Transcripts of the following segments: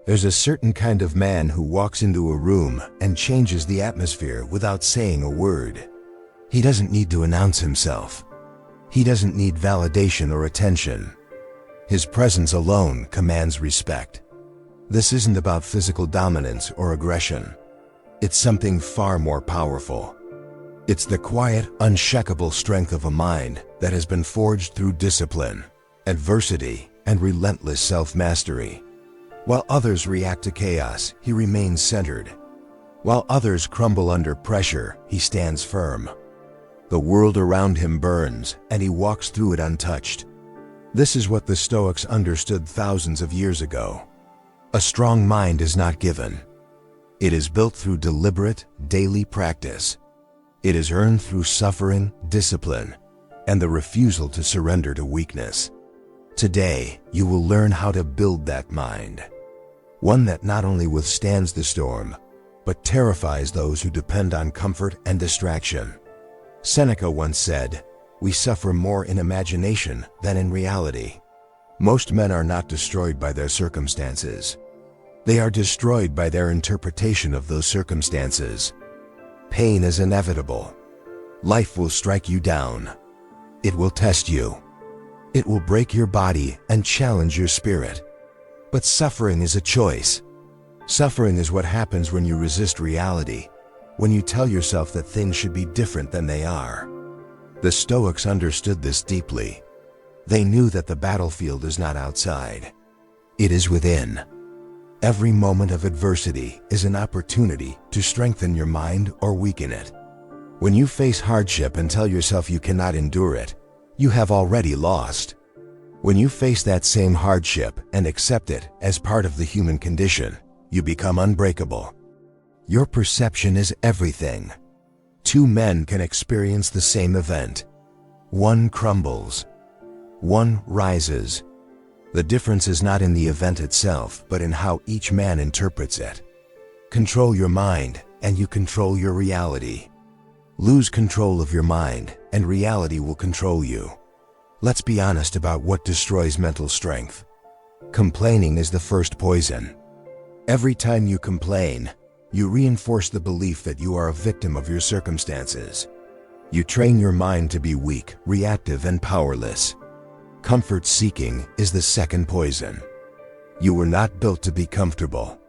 There's a certain kind of man who walks into a room and changes the atmosphere without saying a word. He doesn't need to announce himself. He doesn't need validation or attention. His presence alone commands respect. This isn't about physical dominance or aggression. It's something far more powerful. It's the quiet, unshakable strength of a mind that has been forged through discipline, adversity, and relentless self-mastery. While others react to chaos, he remains centered. While others crumble under pressure, he stands firm. The world around him burns, and he walks through it untouched. This is what the Stoics understood thousands of years ago. A strong mind is not given. It is built through deliberate, daily practice. It is earned through suffering, discipline, and the refusal to surrender to weakness. Today, you will learn how to build that mind. One that not only withstands the storm, but terrifies those who depend on comfort and distraction. Seneca once said, "We suffer more in imagination than in reality." Most men are not destroyed by their circumstances. They are destroyed by their interpretation of those circumstances. Pain is inevitable. Life will strike you down. It will test you. It will break your body and challenge your spirit. But suffering is a choice. Suffering is what happens when you resist reality, when you tell yourself that things should be different than they are. The Stoics understood this deeply. They knew that the battlefield is not outside. It is within. Every moment of adversity is an opportunity to strengthen your mind or weaken it. When you face hardship and tell yourself you cannot endure it, you have already lost. When you face that same hardship and accept it as part of the human condition, you become unbreakable. Your perception is everything. Two men can experience the same event. One crumbles. One rises. The difference is not in the event itself, but in how each man interprets it. Control your mind, and you control your reality. Lose control of your mind, and reality will control you. Let's be honest about what destroys mental strength. Complaining is the first poison. Every time you complain, you reinforce the belief that you are a victim of your circumstances. You train your mind to be weak, reactive, and powerless. Comfort seeking is the second poison. You were not built to be comfortable.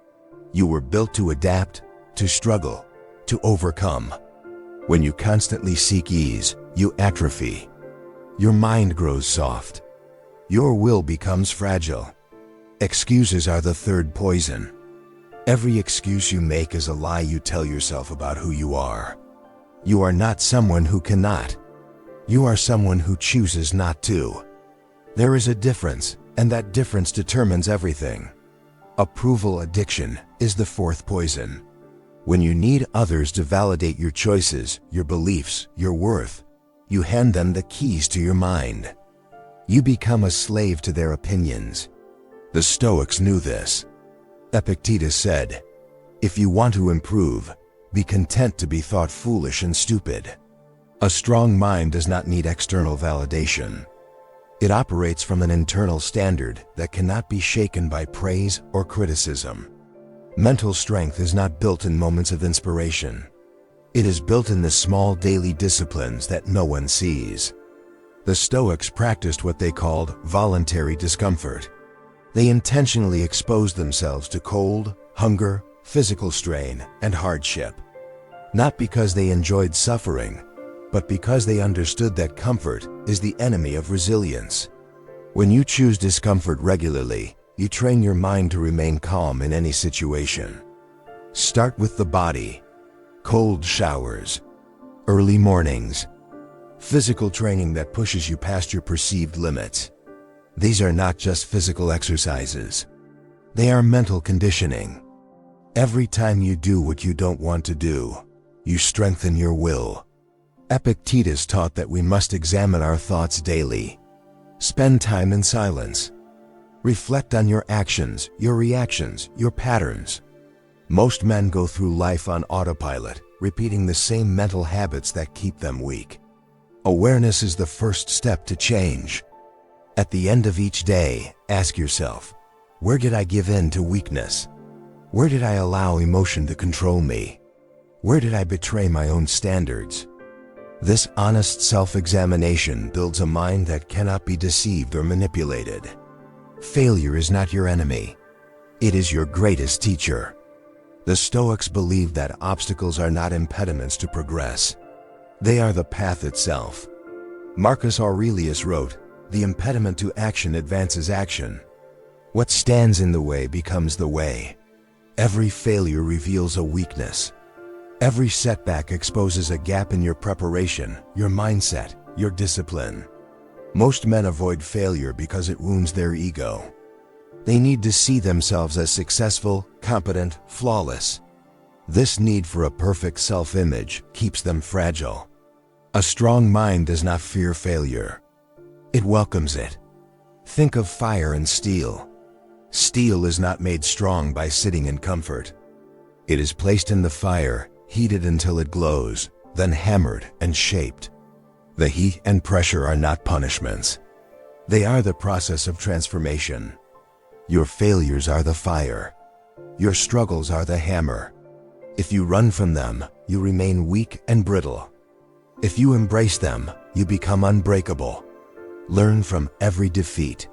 You were built to adapt, to struggle, to overcome. When you constantly seek ease, you atrophy. Your mind grows soft. Your will becomes fragile. Excuses are the third poison. Every excuse you make is a lie you tell yourself about who you are. You are not someone who cannot. You are someone who chooses not to. There is a difference, and that difference determines everything. Approval addiction is the fourth poison. When you need others to validate your choices, your beliefs, your worth, you hand them the keys to your mind. You become a slave to their opinions. The Stoics knew this. Epictetus said, "If you want to improve, be content to be thought foolish and stupid." A strong mind does not need external validation. It operates from an internal standard that cannot be shaken by praise or criticism. Mental strength is not built in moments of inspiration. It is built in the small daily disciplines that no one sees. The Stoics practiced what they called voluntary discomfort. They intentionally exposed themselves to cold, hunger, physical strain, and hardship. Not because they enjoyed suffering, but because they understood that comfort is the enemy of resilience. When you choose discomfort regularly, you train your mind to remain calm in any situation. Start with the body. Cold showers, early mornings, physical training that pushes you past your perceived limits. These are not just physical exercises. They are mental conditioning. Every time you do what you don't want to do, you strengthen your will. Epictetus taught that we must examine our thoughts daily. Spend time in silence. Reflect on your actions, your reactions, your patterns. Most men go through life on autopilot, repeating the same mental habits that keep them weak. Awareness is the first step to change. At the end of each day, ask yourself, Where did I give in to weakness? Where did I allow emotion to control me? Where did I betray my own standards? This honest self-examination builds a mind that cannot be deceived or manipulated. Failure is not your enemy. It is your greatest teacher. The Stoics believed that obstacles are not impediments to progress. They are the path itself. Marcus Aurelius wrote, "The impediment to action advances action. What stands in the way becomes the way." Every failure reveals a weakness. Every setback exposes a gap in your preparation, your mindset, your discipline. Most men avoid failure because it wounds their ego. They need to see themselves as successful, competent, flawless. This need for a perfect self-image keeps them fragile. A strong mind does not fear failure. It welcomes it. Think of fire and steel. Steel is not made strong by sitting in comfort. It is placed in the fire, heated until it glows, then hammered and shaped. The heat and pressure are not punishments. They are the process of transformation. Your failures are the fire. Your struggles are the hammer. If you run from them, you remain weak and brittle. If you embrace them, you become unbreakable. Learn from every defeat.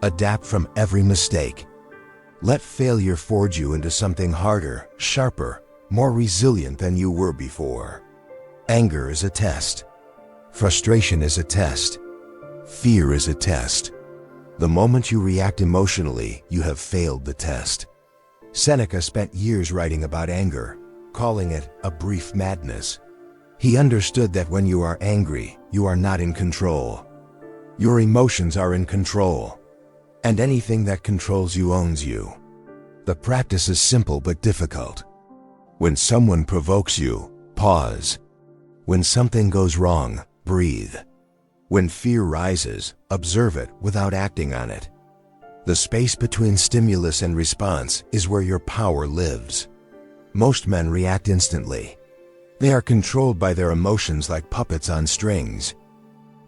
Adapt from every mistake. Let failure forge you into something harder, sharper, more resilient than you were before. Anger is a test. Frustration is a test. Fear is a test. The moment you react emotionally, you have failed the test. Seneca spent years writing about anger, calling it a brief madness. He understood that when you are angry, you are not in control. Your emotions are in control. And anything that controls you owns you. The practice is simple but difficult. When someone provokes you, pause. When something goes wrong, breathe. When fear rises, observe it without acting on it. The space between stimulus and response is where your power lives. Most men react instantly. They are controlled by their emotions like puppets on strings.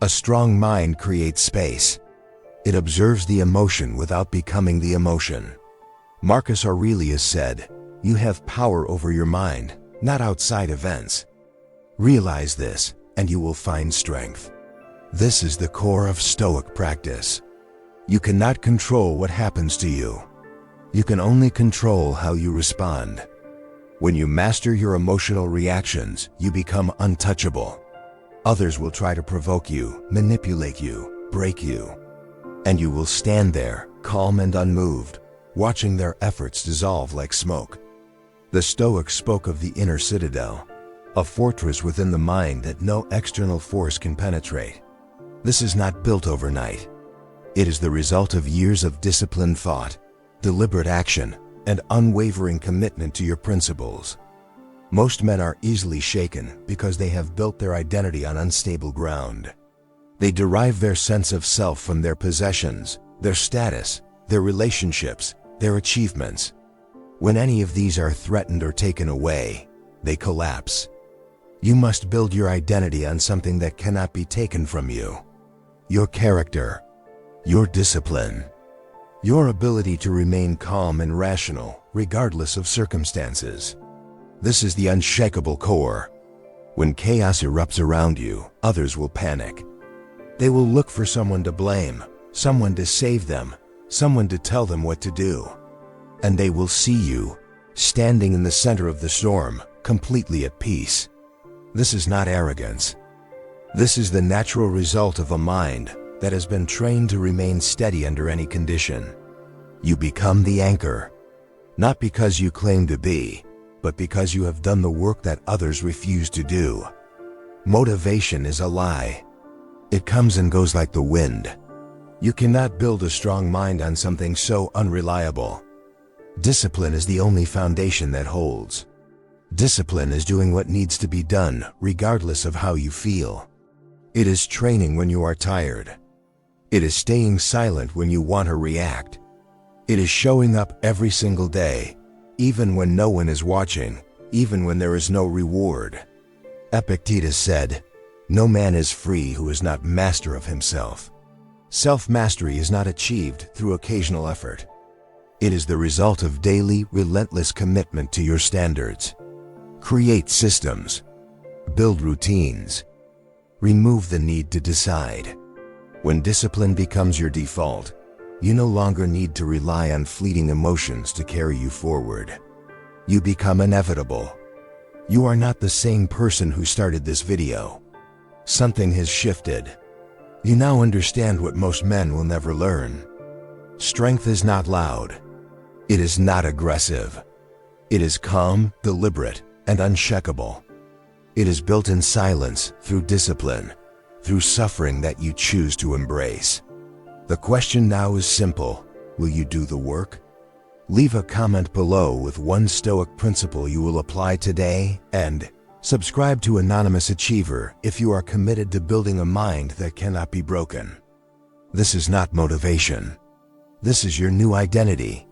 A strong mind creates space. It observes the emotion without becoming the emotion. Marcus Aurelius said, "You have power over your mind, not outside events." Realize this, and you will find strength. This is the core of Stoic practice. You cannot control what happens to you. You can only control how you respond. When you master your emotional reactions, you become untouchable. Others will try to provoke you, manipulate you, break you. And you will stand there, calm and unmoved, watching their efforts dissolve like smoke. The Stoics spoke of the inner citadel, a fortress within the mind that no external force can penetrate. This is not built overnight. It is the result of years of disciplined thought, deliberate action, and unwavering commitment to your principles. Most men are easily shaken because they have built their identity on unstable ground. They derive their sense of self from their possessions, their status, their relationships, their achievements. When any of these are threatened or taken away, they collapse. You must build your identity on something that cannot be taken from you. Your character, your discipline, your ability to remain calm and rational regardless of circumstances. This is the unshakable core. When chaos erupts around you, others will panic. They will look for someone to blame, someone to save them, someone to tell them what to do. And they will see you, standing in the center of the storm, completely at peace. This is not arrogance. This is the natural result of a mind that has been trained to remain steady under any condition. You become the anchor, not because you claim to be, but because you have done the work that others refuse to do. Motivation is a lie. It comes and goes like the wind. You cannot build a strong mind on something so unreliable. Discipline is the only foundation that holds. Discipline is doing what needs to be done, regardless of how you feel. It is training when you are tired. It is staying silent when you want to react. It is showing up every single day, even when no one is watching, even when there is no reward. Epictetus said, "No man is free who is not master of himself." Self-mastery is not achieved through occasional effort. It is the result of daily, relentless commitment to your standards. Create systems. Build routines. Remove the need to decide. When discipline becomes your default, you no longer need to rely on fleeting emotions to carry you forward. You become inevitable. You are not the same person who started this video. Something has shifted. You now understand what most men will never learn. Strength is not loud. It is not aggressive. It is calm, deliberate, and unshakable. It is built in silence, through discipline, through suffering that you choose to embrace. The question now is simple. Will you do the work? Leave a comment below with one Stoic principle you will apply today, and subscribe to Anonymous Achiever if you are committed to building a mind that cannot be broken. This is not motivation. This is your new identity.